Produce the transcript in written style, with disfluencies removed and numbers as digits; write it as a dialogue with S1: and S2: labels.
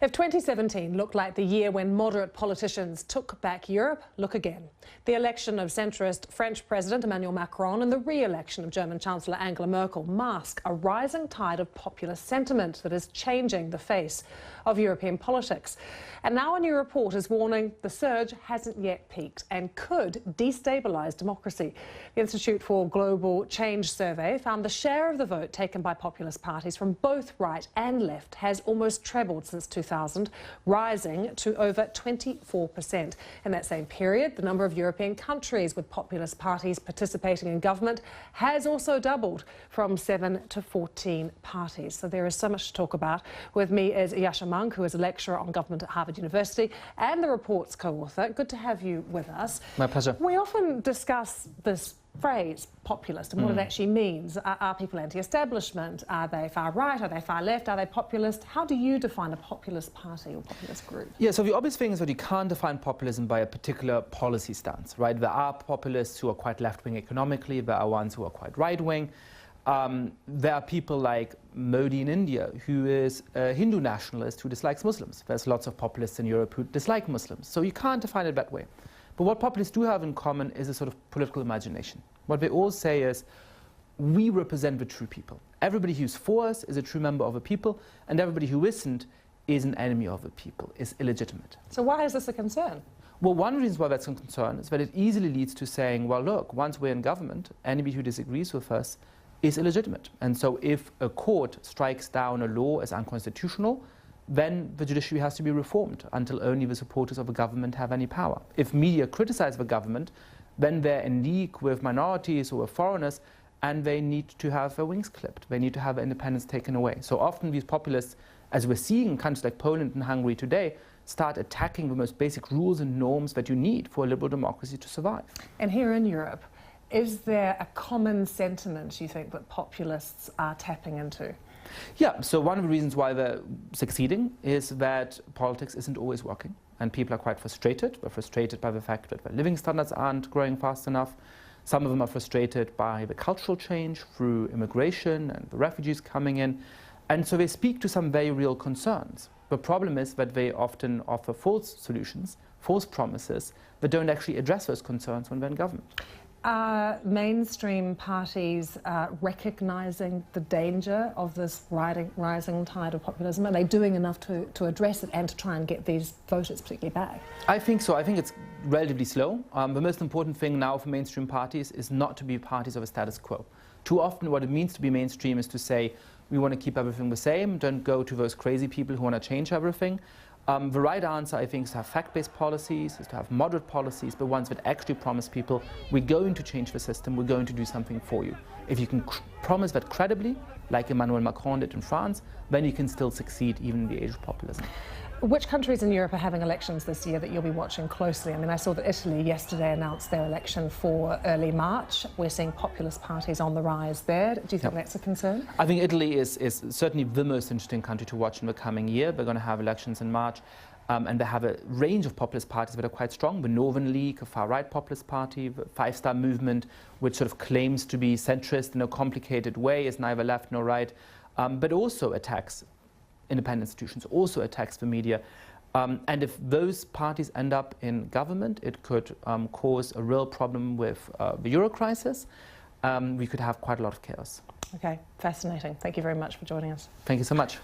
S1: If 2017 looked like the year when moderate politicians took back Europe, look again. The election of centrist French President Emmanuel Macron and the re-election of German Chancellor Angela Merkel mask a rising tide of populist sentiment that is changing the face of European politics. And now a new report is warning the surge hasn't yet peaked and could destabilise democracy. The Institute for Global Change survey found the share of the vote taken by populist parties from both right and left has almost trebled since 2000, rising to over 24%. In that same period, the number of European countries with populist parties participating in government has also doubled from 7 to 14 parties. So there is so much to talk about. With me is Yascha Mounk, who is a lecturer on government at Harvard University and the report's co-author. Good to have you with us.
S2: My pleasure.
S1: We often discuss this phrase, populist, and what it actually means. Are people anti-establishment? Are they far right? Are they far left? Are they populist? How do you define a populist party or populist group?
S2: Yeah, so the obvious thing is that you can't define populism by a particular policy stance, right? There are populists who are quite left-wing economically. There are ones who are quite right-wing. There are people like Modi in India, who is a Hindu nationalist who dislikes Muslims. There's lots of populists in Europe who dislike Muslims. So you can't define it that way. But what populists do have in common is a sort of political imagination. What they all say is, we represent the true people. Everybody who's for us is a true member of the people, and everybody who isn't is an enemy of the people, is illegitimate.
S1: So why is this a concern?
S2: Well, one reason why that's a concern is that it easily leads to saying, well, look, once we're in government, anybody who disagrees with us is illegitimate. And so if a court strikes down a law as unconstitutional, then the judiciary has to be reformed until only the supporters of the government have any power. If media criticize the government, then they're in league with minorities or with foreigners, and they need to have their wings clipped. They need to have their independence taken away. So often these populists, as we're seeing in countries like Poland and Hungary today, start attacking the most basic rules and norms that you need for a liberal democracy to survive.
S1: And here in Europe, is there a common sentiment you think that populists are tapping into?
S2: Yeah, so one of the reasons why they're succeeding is that politics isn't always working, and people are quite frustrated. They're frustrated by the fact that their living standards aren't growing fast enough. Some of them are frustrated by the cultural change through immigration and the refugees coming in, and so they speak to some very real concerns. The problem is that they often offer false solutions, false promises that don't actually address those concerns when they're in government.
S1: Are mainstream parties recognising the danger of this rising tide of populism? Are they doing enough to address it and to try and get these voters particularly back?
S2: I think so. I think it's relatively slow. The most important thing now for mainstream parties is not to be parties of a status quo. Too often what it means to be mainstream is to say, we want to keep everything the same, don't go to those crazy people who want to change everything. The right answer, I think, is to have fact-based policies, is to have moderate policies, but ones that actually promise people, we're going to change the system, we're going to do something for you. If you can promise that credibly, like Emmanuel Macron did in France, then you can still succeed even in the age of populism.
S1: Which countries in Europe are having elections this year that you'll be watching closely? I mean, I saw that Italy yesterday announced their election for early March. We're seeing populist parties on the rise there. Do you think that's a concern?
S2: I think Italy is certainly the most interesting country to watch in the coming year. They're going to have elections in March, and they have a range of populist parties that are quite strong. The Northern League, a far-right populist party, the Five-Star Movement, which sort of claims to be centrist in a complicated way, is neither left nor right, but also attacks independent institutions, also attacks the media. And if those parties end up in government, it could cause a real problem with the Euro crisis. We could have quite a lot of chaos.
S1: Okay, fascinating. Thank you very much for joining us.
S2: Thank you so much.